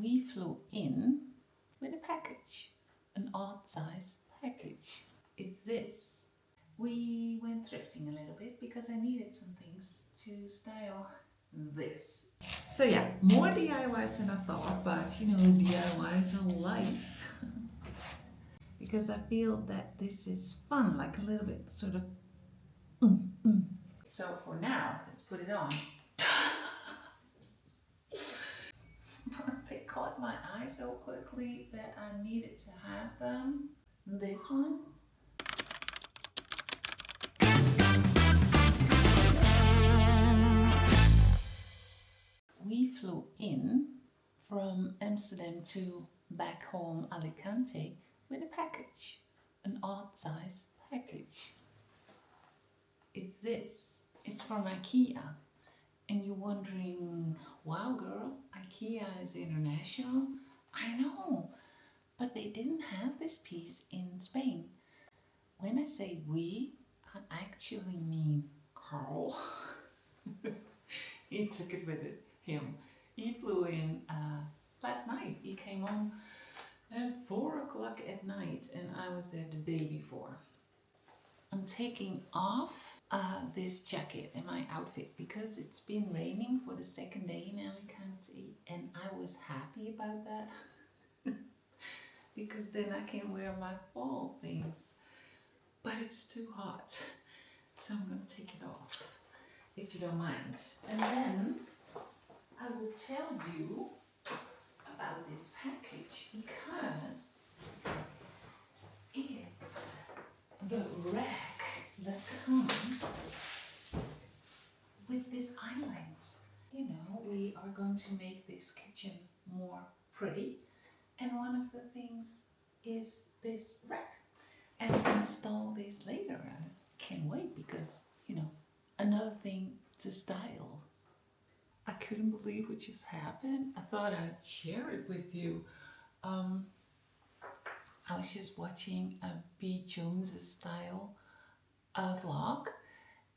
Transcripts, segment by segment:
we flew in with a package, an odd size package. It's this. We went thrifting a little bit because I needed some things to style this. So yeah, more DIYs than I thought, but you know, DIYs are life. Because I feel that this is fun, like a little bit sort of So for now, let's put it on. They caught my eye so quickly that I needed to have them. This one. We flew in from Amsterdam to back home Alicante with a package, an odd size package. It's this. It's from IKEA. And you're wondering, wow girl, IKEA is international? I know, but they didn't have this piece in Spain. When I say we, I actually mean Carl. He took it with him. He flew in last night. He came home at 4 o'clock at night and I was there the day before. I'm taking off this jacket and my outfit because it's been raining for the second day in Alicante and I was happy about that because then I can wear my fall things, but it's too hot, so I'm going to take it off if you don't mind, and then I will tell you about this package because it's the rack that comes with this island. You know, we are going to make this kitchen more pretty, and one of the things is this rack, and install this later. I can't wait because, you know, another thing to style. I couldn't believe what just happened. I thought I'd share it with you. I was just watching a B. Jones's style vlog,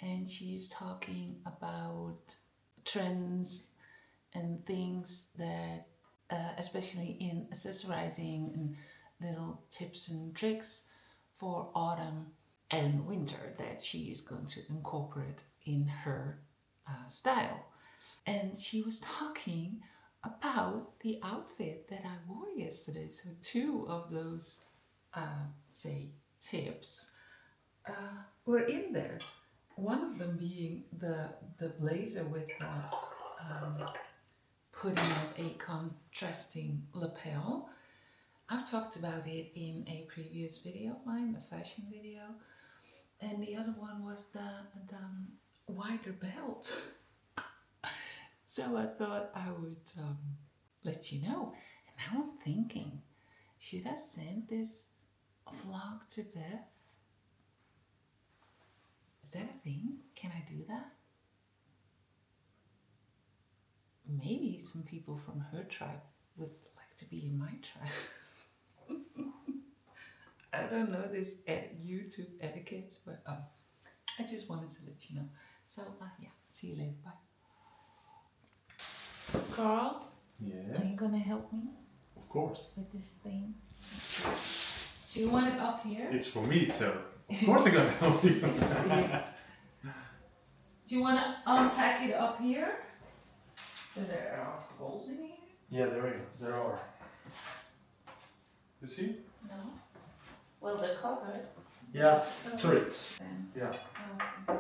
and she's talking about trends and things that, especially in accessorizing, and little tips and tricks for autumn and winter that she is going to incorporate in her style. And she was talking about the outfit that I wore yesterday. So 2 of those, say, tips were in there. One of them being the blazer with putting on a contrasting lapel. I've talked about it in a previous video of mine, the fashion video. And the other one was the wider belt. So I thought I would let you know. And now I'm thinking, should I send this vlog to Beth? Is that a thing? Can I do that? Maybe some people from her tribe would like to be in my tribe. I don't know this YouTube etiquette, but I just wanted to let you know. So yeah, see you later. Bye. Carl? Yes? Are you gonna help me? Of course. With this thing? Do you want it up here? It's for me, so of course I'm gonna help you. Do you want to unpack it up here? So there are holes in here? Yeah, there are. You see? No. Well, they're covered. Yeah, sorry. Then. Yeah. Okay.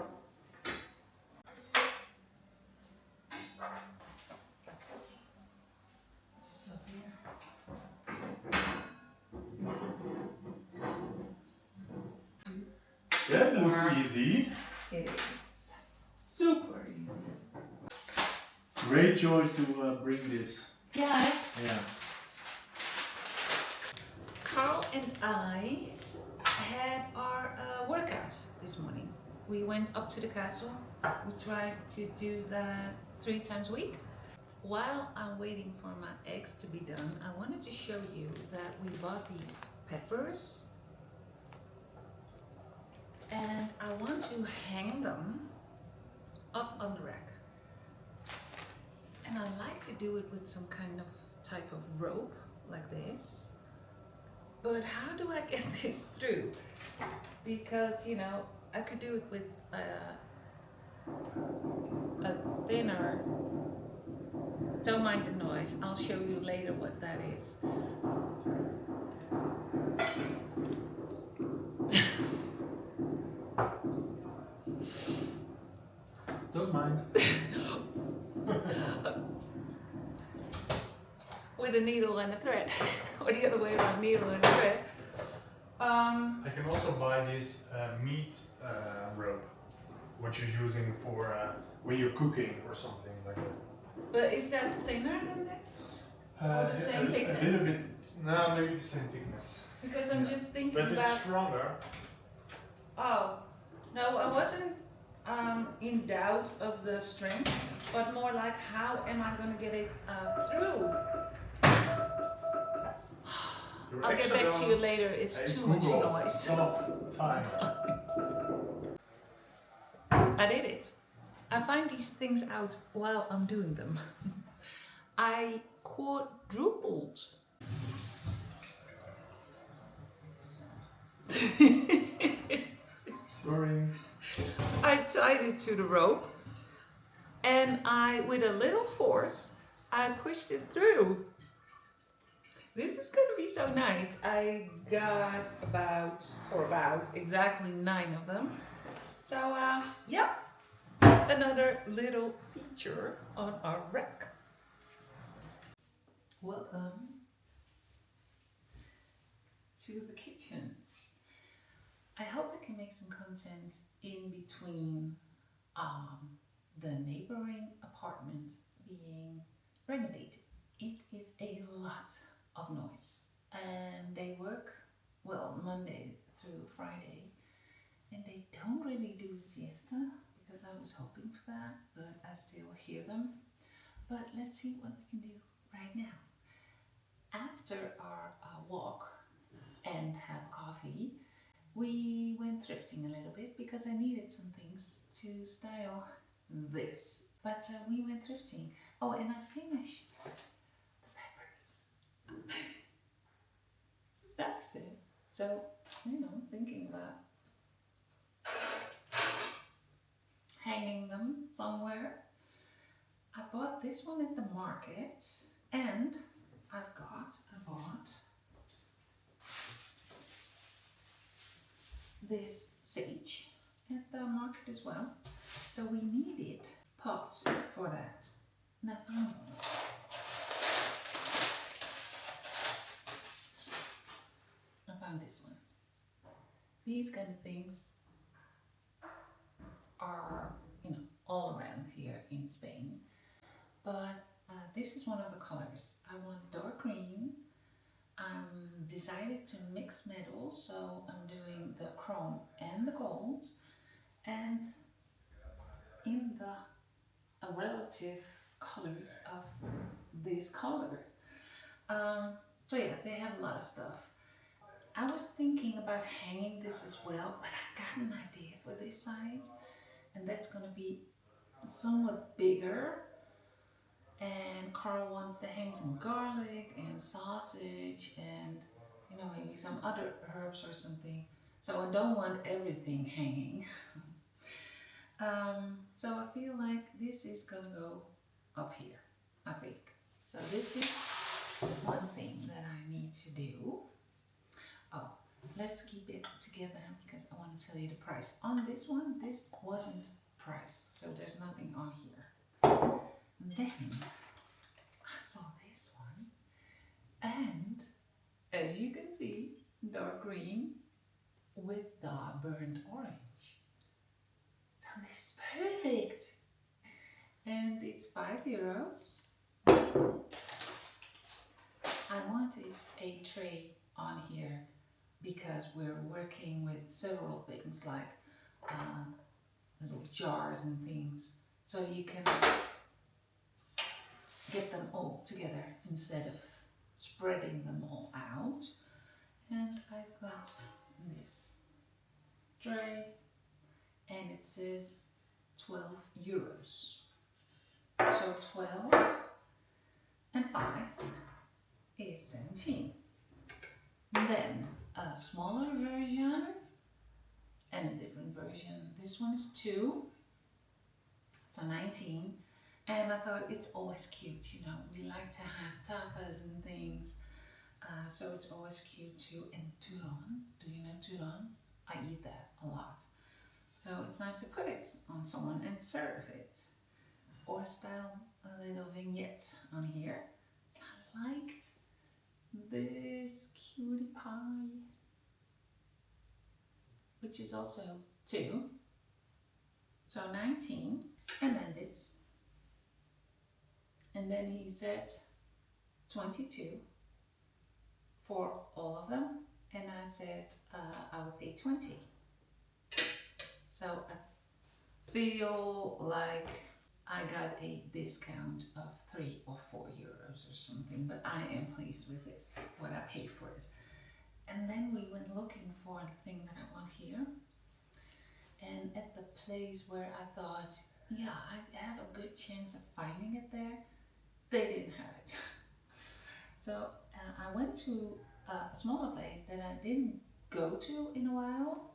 Just up here. That looks easy. It is super easy. Great choice to bring this. Yeah. Yeah. Carl and I had our workout this morning. We went up to the castle. We tried to do that 3 times a week. While I'm waiting for my eggs to be done, I wanted to show you that we bought these peppers. And I want to hang them up on the rack. And I like to do it with some kind of type of rope like this. But how do I get this through? Because, you know, I could do it with a thinner. Don't mind the noise, I'll show you later what that is. Don't mind. With a needle and a thread, or the other way around, needle and a thread. I can also buy this meat rope, what you're using for when you're cooking or something like that. But is that thinner than this? Or the same thickness? A little bit, no, maybe the same thickness. Because I'm just thinking but about... it's stronger. Oh, no, I wasn't in doubt of the strength, but more like how am I going to get it through? I'll get back to you later, it's too much noise. Stop time. I did it. I find these things out while I'm doing them. I quadrupled. Sorry. I tied it to the rope and with a little force, I pushed it through. This is going to be so nice. I got about exactly 9 of them. So, yeah, another little feature on our rack. Welcome to the kitchen. I hope I can make some content in between the neighboring apartment being renovated. It is a lot of noise and they work, well, Monday through Friday, and they don't really do siesta because I was hoping for that, but I still hear them. But let's see what we can do right now. After our walk and have coffee, we went thrifting a little bit because I needed some things to style this. But we went thrifting. Oh, and I finished the peppers. That's it. So, you know, thinking about hanging them somewhere. I bought this one at the market, and I bought this sage at the market as well. So we needed pots for that. Now, I found this one. These kind of things are, you know, all around here in Spain. But this is one of the colors. I want dark green. Decided to mix metals, so I'm doing the chrome and the gold, and in the relative colors of this color. So yeah, they have a lot of stuff. I was thinking about hanging this as well, but I got an idea for this size, and that's going to be somewhat bigger. And Carl wants to hang some garlic and sausage and, you know, maybe some other herbs or something. So I don't want everything hanging. So I feel like this is gonna go up here, I think. So this is one thing that I need to do. Oh, let's keep it together because I want to tell you the price. On this one, this wasn't priced, so there's nothing on here. Then I saw this one, and as you can see, dark green with the burnt orange. So this is perfect, and it's €5. I wanted a tray on here because we're working with several things like little jars and things, so you can get them all together instead of spreading them all out. And I've got this tray, and it says €12. So 12 and 5 17. Then a smaller version and a different version. This one is 2, so 19. And I thought it's always cute, you know, we like to have tapas and things, so it's always cute too. And turon, do you know turon? I eat that a lot. So it's nice to put it on someone and serve it. Or style a little vignette on here. I liked this cutie pie, which is also 2, so 19, and then this, and then he said 22 for all of them, and I said I would pay 20. So I feel like I got a discount of 3 or 4 euros or something, but I am pleased with this, what I paid for it. And then we went looking for the thing that I want here. And at the place where I thought, yeah, I have a good chance of finding it there, they didn't have it. So I went to a smaller place that I didn't go to in a while.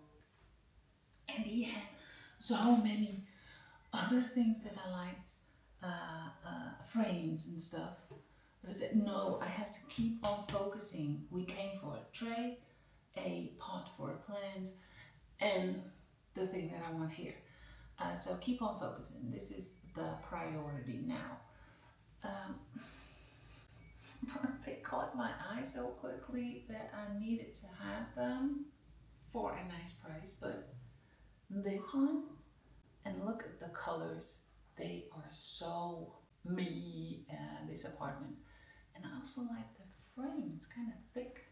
And he had so many other things that I liked, frames and stuff. But I said, no, I have to keep on focusing. We came for a tray, a pot for a plant, and the thing that I want here. So keep on focusing. This is the priority now. But they caught my eye so quickly that I needed to have them for a nice price. But this one, and look at the colors. They are so me, this apartment. And I also like the frame, it's kind of thick.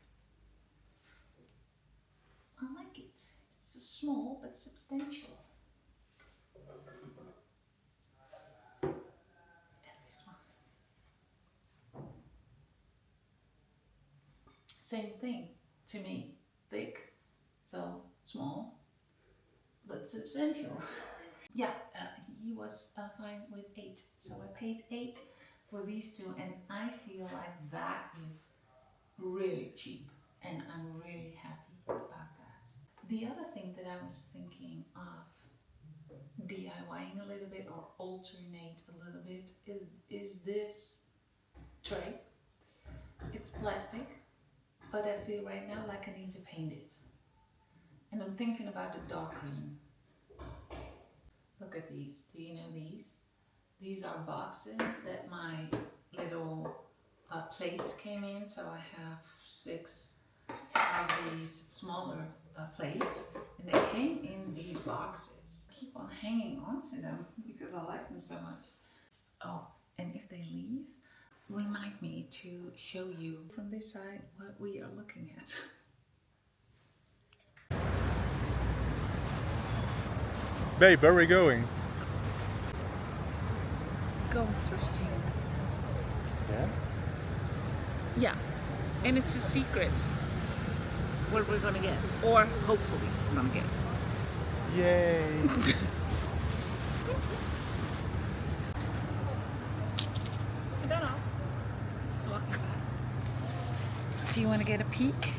I like it. It's small but substantial. And this one. Same thing to me, thick, so small but substantial. Yeah, he was fine with 8, so I paid 8 for these 2, and I feel like that is really cheap, and I'm really happy about that. The other thing that I was thinking of DIYing a little bit or alternate a little bit is this tray. It's plastic, but I feel right now like I need to paint it. And I'm thinking about the dark green. Look at these. Do you know these? These are boxes that my little plates came in. So I have 6 of these smaller plates, and they came in these boxes. I keep on hanging on to them because I like them so much. Oh, and if they leave, remind me to show you from this side what we are looking at. Babe, where are we going? Go thrifting. Yeah? Yeah, and it's a secret what we're gonna get, or hopefully we're gonna get. Yay! I don't know. Just walking past. Do you want to get a peek?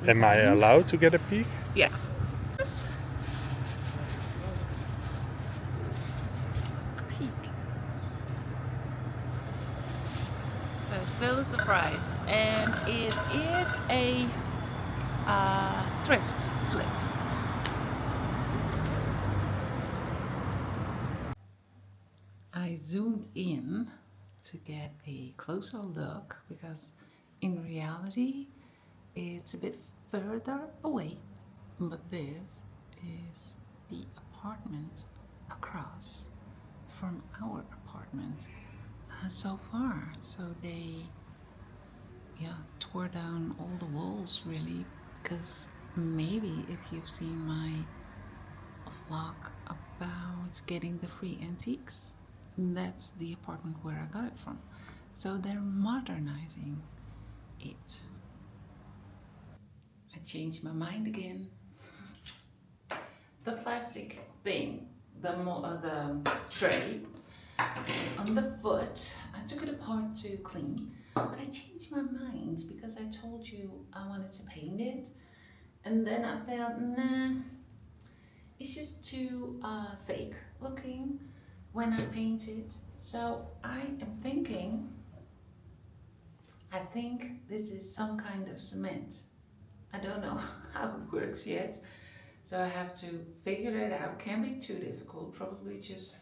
Am I allowed to get a peek? Yeah. Still a surprise, and it is a thrift flip. I zoomed in to get a closer look because in reality it's a bit further away, but this is the apartment across from our apartment. So far, so they tore down all the walls really, because maybe if you've seen my vlog about getting the free antiques, that's the apartment where I got it from. So they're modernizing it. I changed my mind again. The plastic thing, the tray on the foot, I took it apart to clean, But I changed my mind because I told you I wanted to paint it. And then I felt, nah, it's just too fake looking when I paint it. So I am thinking, I think this is some kind of cement. I don't know how it works yet. So I have to figure it out. Can't be too difficult, probably just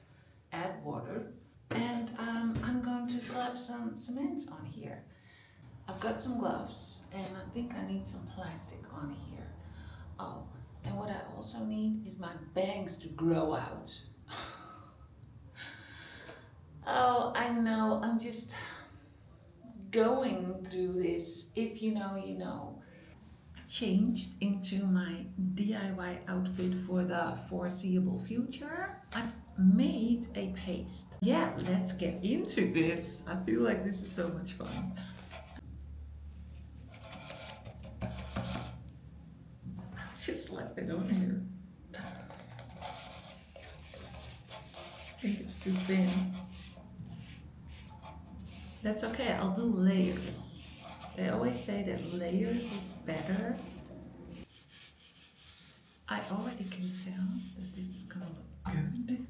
add water. And I'm going to slap some cement on here. I've got some gloves and I think I need some plastic on here. Oh, and what I also need is my bangs to grow out. Oh, I know, I'm just going through this. If you know, you know. Changed into my DIY outfit for the foreseeable future. I've made a paste. Yeah, let's get into this. I feel like this is so much fun. I'll just slap it on here. I think it's too thin. That's okay, I'll do layers. They always say that layers is better. I already can tell that this is gonna look good.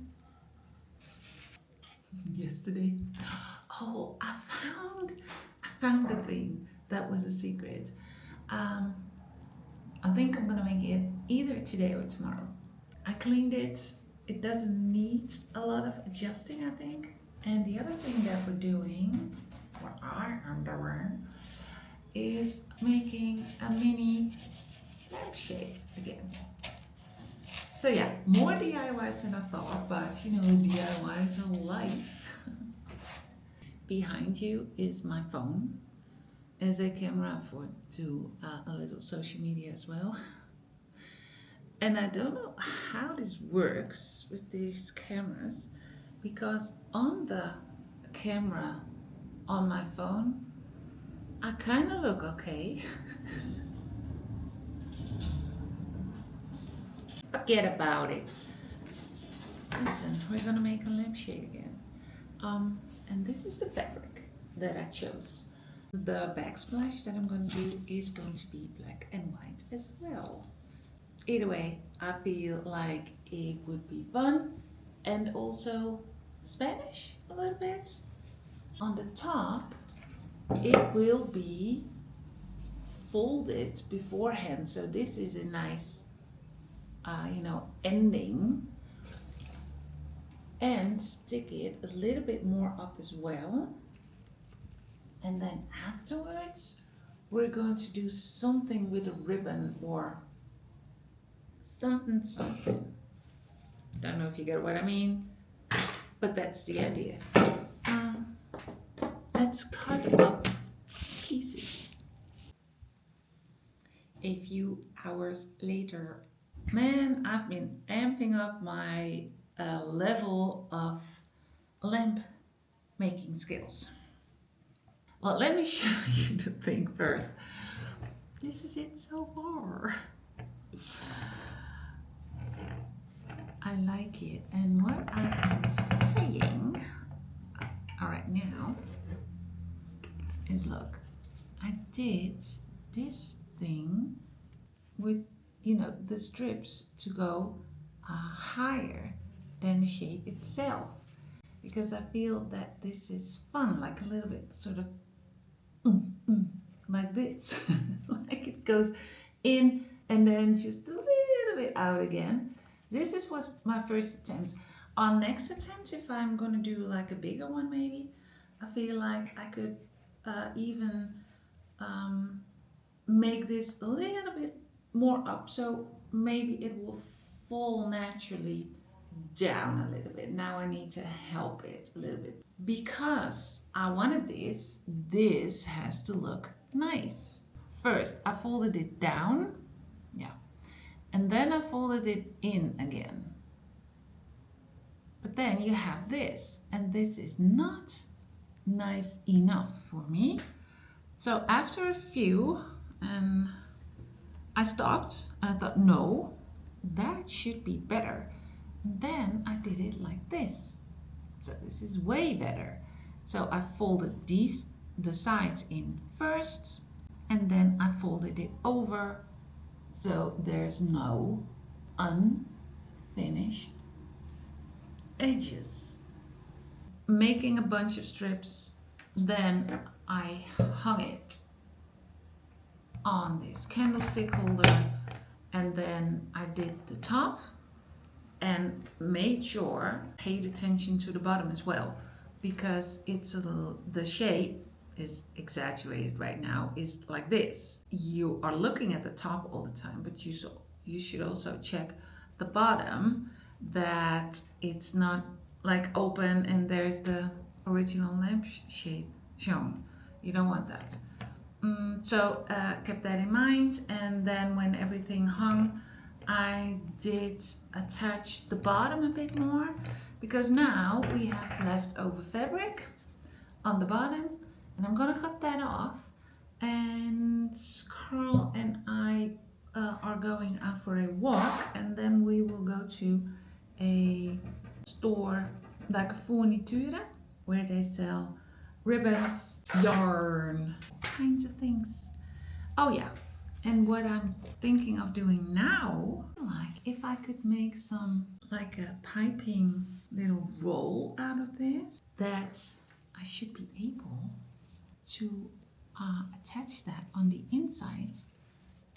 Yesterday, oh, I found the thing that was a secret. I think I'm gonna make it either today or tomorrow. I cleaned it. It doesn't need a lot of adjusting, I think. And the other thing that we're doing, or I am doing, is making a mini lampshade again. So yeah, more DIYs than I thought, but you know, DIYs are life. Behind you is my phone as a camera for a little social media as well. And I don't know how this works with these cameras, because on the camera on my phone, I kind of look okay. Forget about it. Listen, we're gonna make a lampshade again. And this is the fabric that I chose. The backsplash that I'm gonna do is going to be black and white as well. Either way, I feel like it would be fun and also Spanish a little bit. On the top, it will be folded beforehand, so this is a nice ending, and stick it a little bit more up as well. And then afterwards, we're going to do something with a ribbon or something. Don't know if you get what I mean, but that's the idea. Let's cut up pieces. A few hours later, man, I've been amping up my level of lamp making skills. Well, let me show you the thing first. This is it so far. I like it, and what I am saying right now is, look, I did this thing with the strips to go higher than the shade itself, because I feel that this is fun, like a little bit sort of like this. Like it goes in and then just a little bit out again. This was my first attempt. On next attempt, if I'm gonna do like a bigger one, maybe I feel like I could even make this a little bit more up, so maybe it will fall naturally down a little bit. Now I need to help it a little bit, because I wanted this has to look nice. First I folded it down, yeah, and then I folded it in again. But then you have this, and this is not nice enough for me. So after a few, I stopped and I thought, no, that should be better. And then I did it like this. So this is way better. So I folded the sides in first, and then I folded it over so there's no unfinished edges. Making a bunch of strips, then I hung it on this candlestick holder, and then I did the top and made sure, paid attention to the bottom as well, because it's a little, the shape is exaggerated right now, is like this. You are looking at the top all the time, but you should also check the bottom, that it's not like open and there's the original lampshade shown. You don't want that. So kept that in mind, and then when everything hung, I did attach the bottom a bit more, because now we have leftover fabric on the bottom, and I'm gonna cut that off, and Carl and I are going out for a walk, and then we will go to a store like a furniture where they sell ribbons, yarn, kinds of things. Oh yeah, and what I'm thinking of doing now, like if I could make some like a piping little roll out of this, that I should be able to attach that on the inside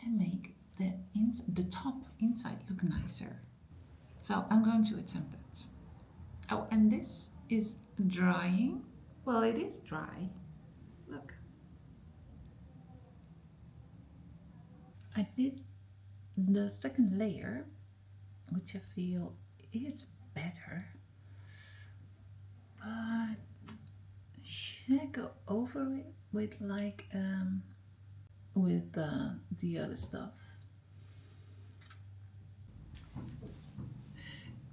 and make the top inside look nicer. So I'm going to attempt that. Oh, and this is drying. Well, it is dry. Look. I did the second layer, which I feel is better. But should I go over it with like with the other stuff?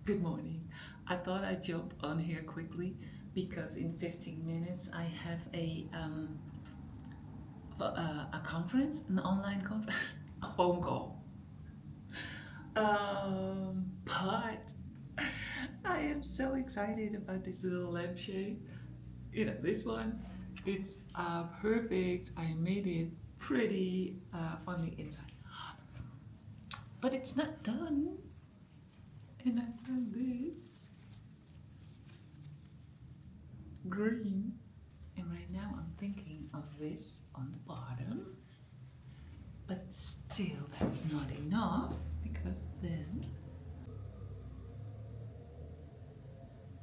Good morning. I thought I'd jump on here quickly because in 15 minutes I have a conference, an online conference, a phone call. But I am so excited about this little lampshade. You know, this one, it's perfect. I made it pretty on the inside, but it's not done. And I've done this green, and right now I'm thinking of this on the bottom, but still that's not enough, because then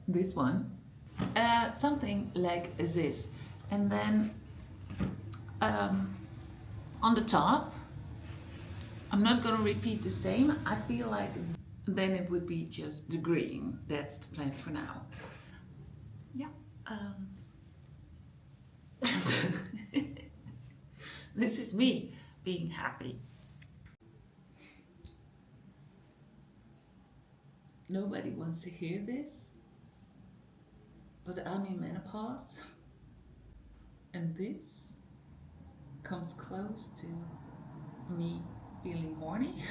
this one, something like this, and then on the top I'm not going to repeat the same. I feel like then it would be just the green. That's the plan for now. Yeah. This is me being happy. Nobody wants to hear this, but I'm in menopause, and this comes close to me feeling horny.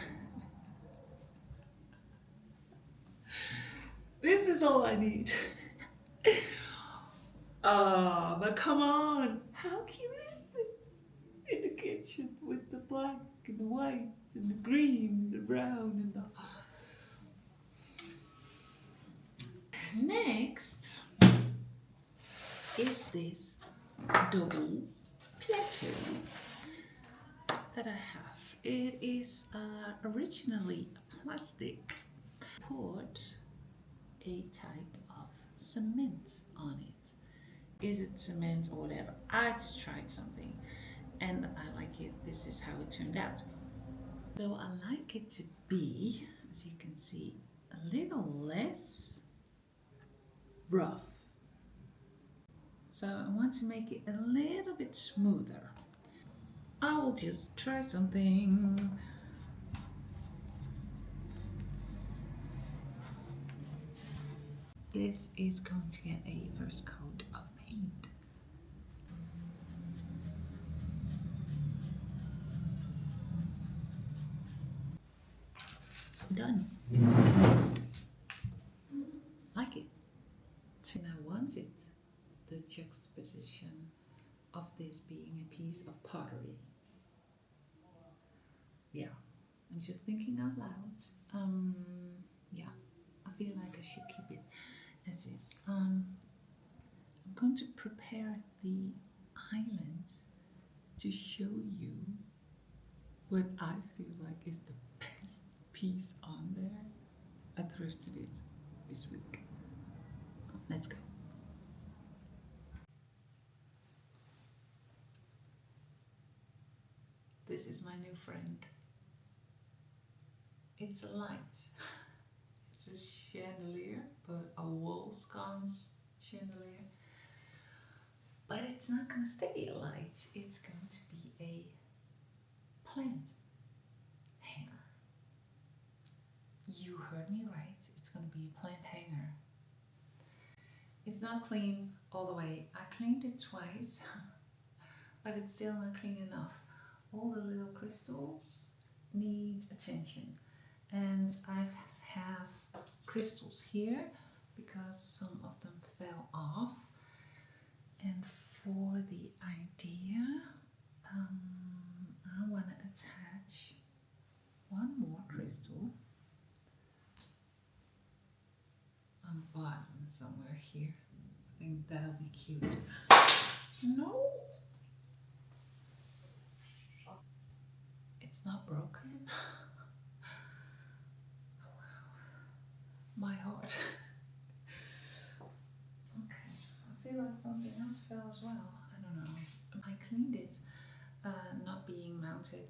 This is all I need. But come on, how cute is this? In the kitchen with the black and the white and the green and the brown and the... Next is this double platter that I have. It is originally plastic. Put a type of cement on it. Is it cement or whatever? I just tried something and I like it. This is how it turned out. So I like it to be, as you can see, a little less rough. So I want to make it a little bit smoother. I will just try something. This is going to get a first coat of paint. Done. Like it. And I wanted the juxtaposition of piece of pottery. Yeah, I'm just thinking out loud. Yeah, I feel like I should keep it as is. I'm going to prepare the island to show you what I feel like is the best piece on there. I thrifted it this week. Let's go. This is my new friend. It's a light. It's a chandelier, but a wall sconce chandelier. But it's not going to stay a light. It's going to be a plant hanger. You heard me right. It's going to be a plant hanger. It's not clean all the way. I cleaned it twice, but it's still not clean enough. All the little crystals need attention. And I have crystals here because some of them fell off. And for the idea, I want to attach one more crystal on the bottom somewhere here. I think that'll be cute. No! It's not broken. Oh, wow. My heart. Okay, I feel like something else fell as well. I don't know. I cleaned it, not being mounted,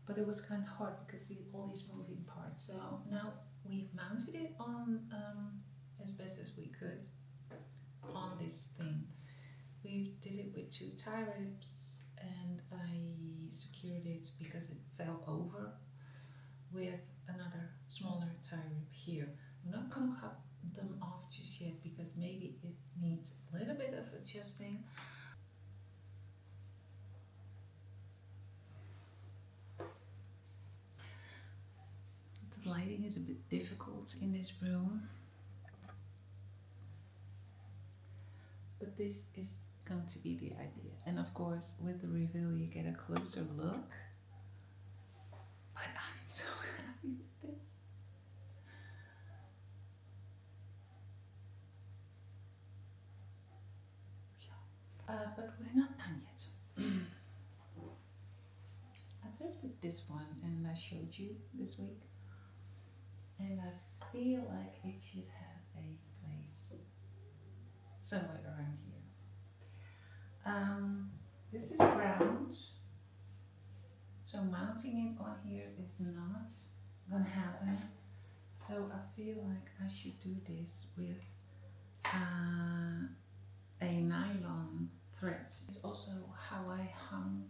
but it was kind of hard because see all these moving parts. So now we've mounted it on as best as we could on this thing. We did it with 2 tie ribs and I secured it because it fell over with another smaller tie rib here. I'm not going to cut them off just yet because maybe it needs a little bit of adjusting. The lighting is a bit difficult in this room, but this is going to be the idea. And of course with the reveal you get a closer look, but I'm so happy with this. But we're not done yet. I thrifted this one and I showed you this week, and I feel like it should have a place somewhere around here. This is round, so mounting it on here is not gonna happen. So I feel like I should do this with a nylon thread. It's also how I hung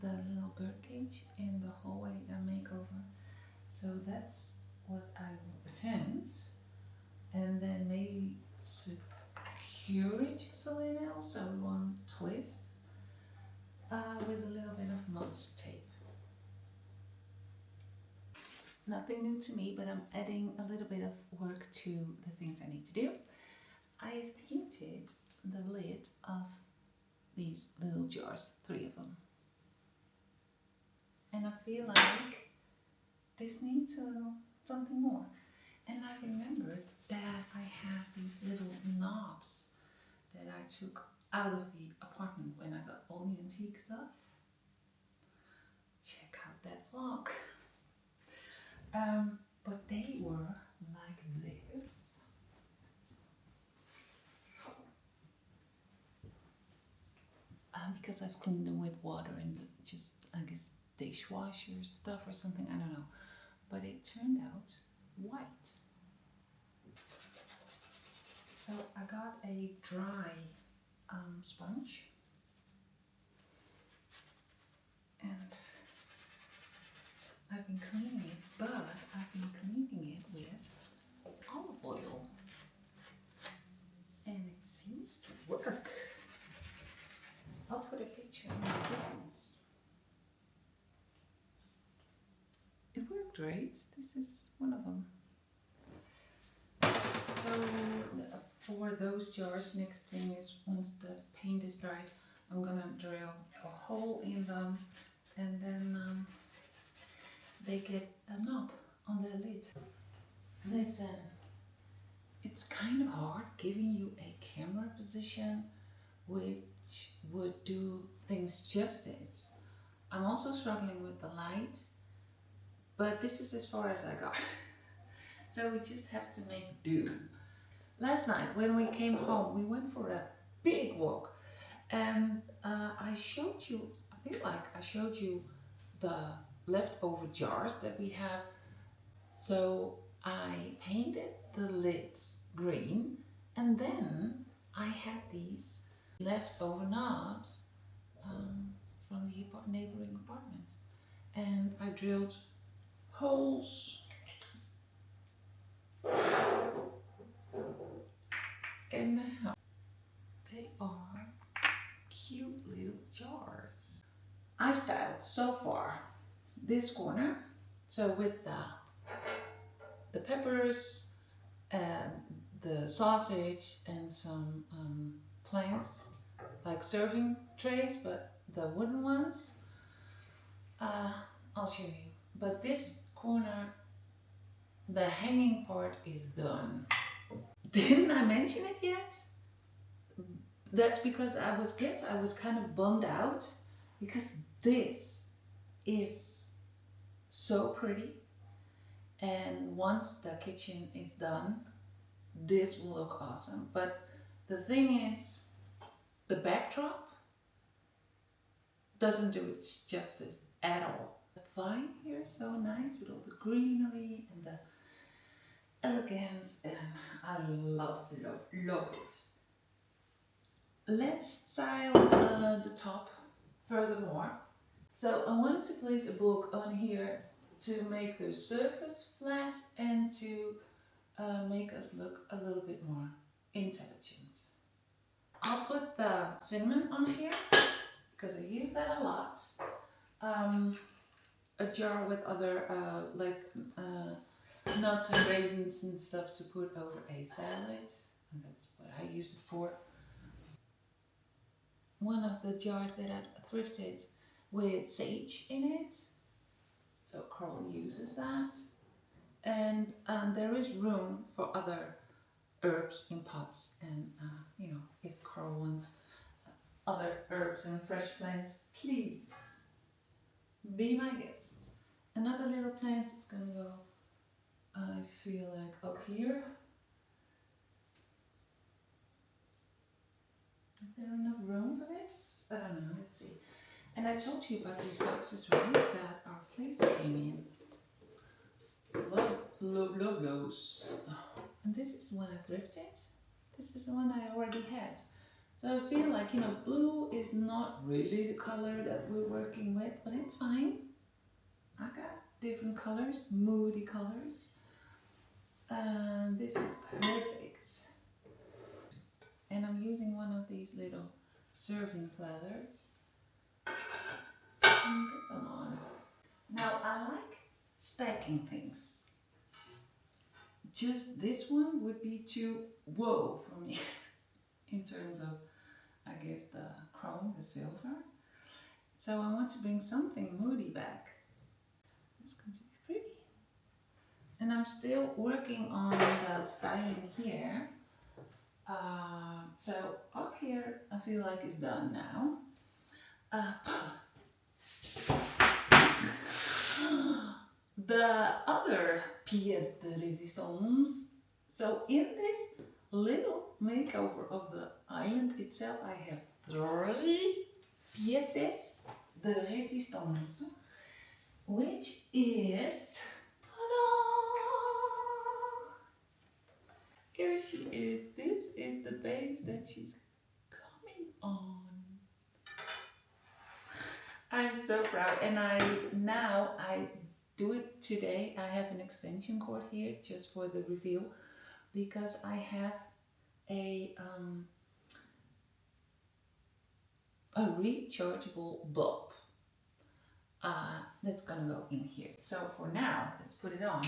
the little birdcage in the hallway makeover. So that's what I will attempt, and then maybe secure it just a little so it won't twist with a little bit of monster tape. Nothing new to me, but I'm adding a little bit of work to the things I need to do. I painted the lid of these little jars, 3 of them. And I feel like this needs a little something more. And I remembered that I have these little knobs that I took out of the apartment when I got all the antique stuff. Check out that vlog. But they were like this. Because I've cleaned them with water and just, I guess, dishwasher stuff or something, I don't know. But it turned out white. So I got a dry sponge and I've been cleaning it, but I've been cleaning it with olive oil and it seems to work. I'll put a picture in the difference. It worked, right? This is one of them. So for those jars, next thing is once the paint is dried, I'm gonna drill a hole in them, and then they get a knob on the lid. Listen, it's kind of hard giving you a camera position which would do things justice. I'm also struggling with the light, but this is as far as I got. So we just have to make do. Last night when we came home, we went for a big walk, and I showed you, I feel like I showed you the leftover jars that we have. So I painted the lids green, and then I had these leftover knobs from the neighboring apartment, and I drilled holes and now they are cute little jars. I styled so far this corner, so with the peppers and the sausage and some plants, like serving trays, but the wooden ones. I'll show you. But this corner, the hanging part is done. Didn't I mention it yet? That's because I was kind of bummed out, because this is so pretty, and once the kitchen is done, this will look awesome. But the thing is, the backdrop doesn't do it justice at all. The vine here is so nice with all the greenery and the elegance, and I love it. Let's style the top furthermore. So I wanted to place a book on here to make the surface flat and to make us look a little bit more intelligent. I'll put the cinnamon on here because I use that a lot. A jar with other nuts and raisins and stuff to put over a salad, and that's what I use it for. One of the jars that I thrifted with sage in it, so Carl uses that, and there is room for other herbs in pots, and you know, if Carl wants other herbs and fresh plants, please be my guest. Another little plant is gonna go, I feel like, up here. Is there enough room for this? I don't know, let's see. And I told you about these boxes, right, that our place came in. Love those. And this is one I thrifted. This is the one I already had. So I feel like, you know, blue is not really the color that we're working with, but it's fine. I got different colors, moody colors. And this is perfect. And I'm using one of these little serving platters. And get them on. Now I like stacking things. Just this one would be too whoa for me in terms of, I guess, the chrome, the silver. So I want to bring something moody back. It's going to be pretty. And I'm still working on the styling here. So up here, I feel like it's done now. The other pièce de résistance. So in this little makeover of the island itself, I have 3 pièces de résistance, which is, ta-da! Here she is. This is the base that she's coming on. I'm so proud, and I do it today. I have an extension cord here just for the reveal, because I have a rechargeable bulb that's gonna go in here. So for now, let's put it on.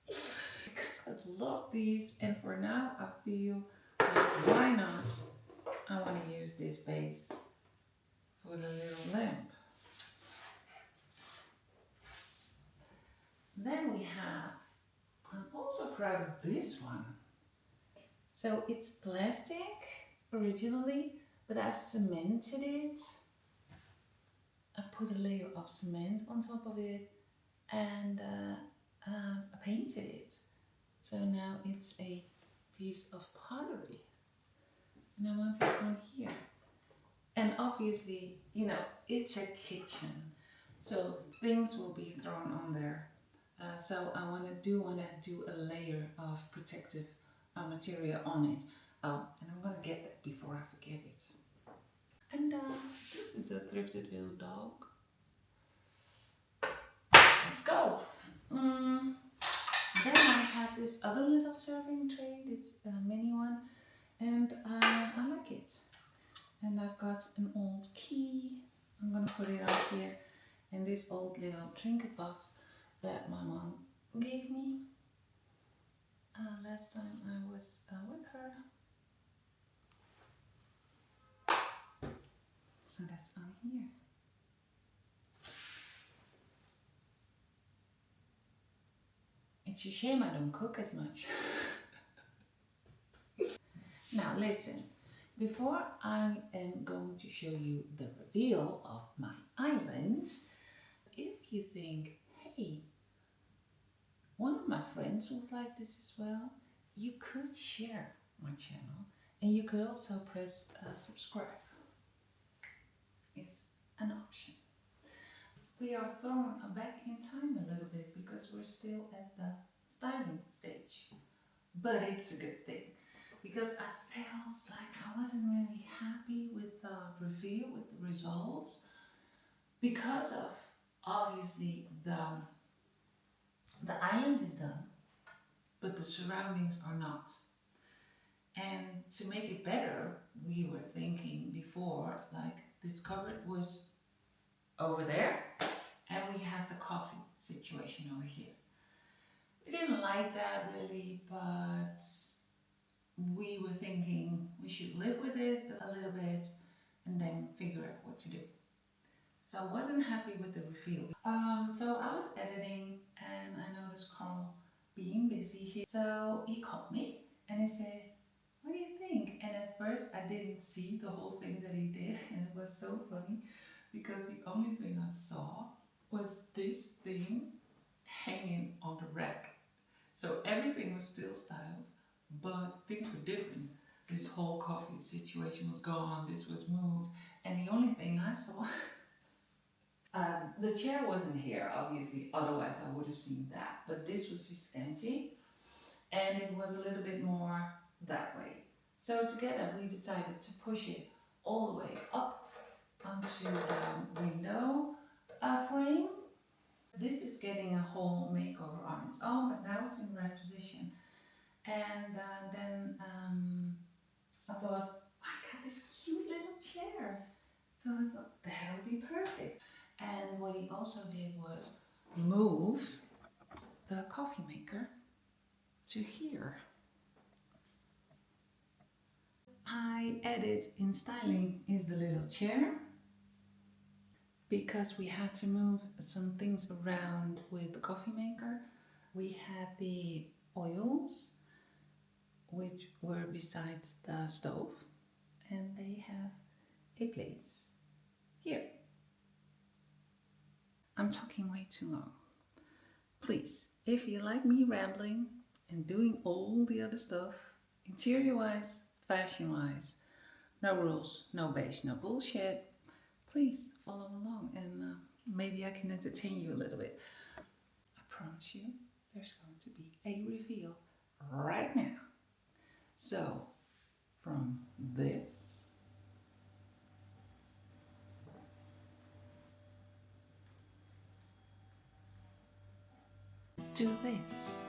Because I love these, and for now I feel like, why not I want to use this base for the little lamp. Then we have, I'm also proud of this one. So it's plastic originally, but I've cemented it. I've put a layer of cement on top of it and painted it. So now it's a piece of pottery. And I want it on here. And obviously, you know, it's a kitchen, so things will be thrown on there. So I want to do a layer of protective material on it. And I'm going to get that before I forget it. And this is a thrifted little dog. Let's go. Then I have this other little serving tray, this mini one, and I like it. And I've got an old key. I'm going to put it out here. And this old little trinket box that my mom gave me last time I was with her. So that's on here. It's a shame I don't cook as much. Now listen, before I am going to show you the reveal of my island, if you think, hey, one of my friends would like this as well, you could share my channel and you could also press subscribe. It's an option. We are thrown back in time a little bit because we're still at the styling stage. But it's a good thing because I felt like I wasn't really happy with the reveal, with the results, because of obviously the island is done, but the surroundings are not. And to make it better, we were thinking before, like this cupboard was over there and we had the coffee situation over here. We didn't like that really, but we were thinking we should live with it a little bit and then figure out what to do. So I wasn't happy with the reveal. So I was editing and I noticed Carl being busy here. So he called me and he said, what do you think? And at first I didn't see the whole thing that he did, and it was so funny because the only thing I saw was this thing hanging on the rack. So everything was still styled, but things were different. This whole coffee situation was gone, this was moved, and the only thing I saw, the chair wasn't here obviously, otherwise I would have seen that, but this was just empty and it was a little bit more that way. So together we decided to push it all the way up onto the window frame. This is getting a whole makeover on its own, but now it's in the right position. And then I thought, I got this cute little chair. So I thought, that'll be perfect. And what he also did was move the coffee maker to here. I added in styling is the little chair, because we had to move some things around with the coffee maker. We had the oils, which were besides the stove, and they have a place here. I'm talking way too long. Please, if you like me rambling and doing all the other stuff, interior-wise, fashion-wise, no rules, no beige, no bullshit, please follow along and maybe I can entertain you a little bit. I promise you there's going to be a reveal right now. So from this to this.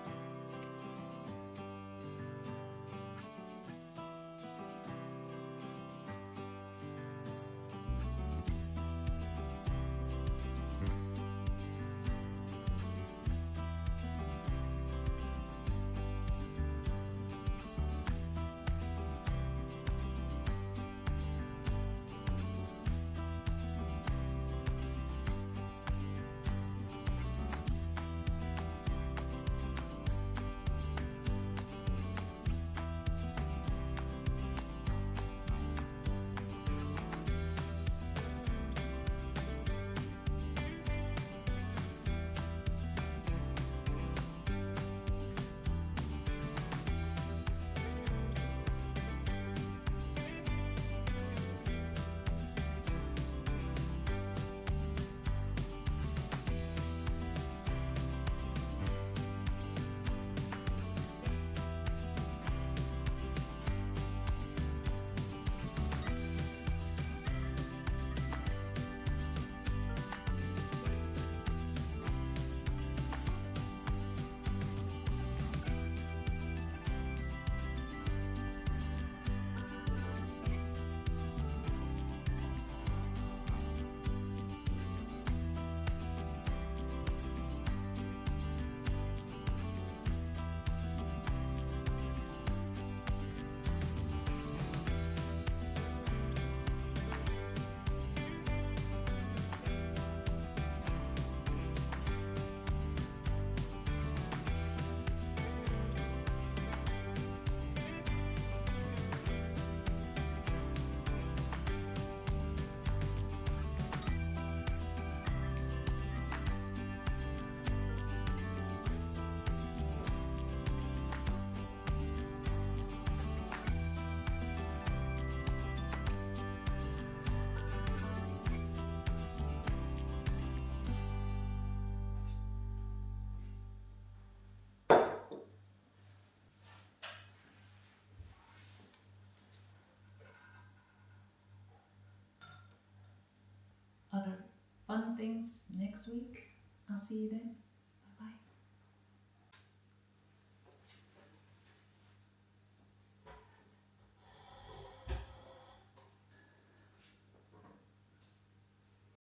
other fun things next week. I'll see you then.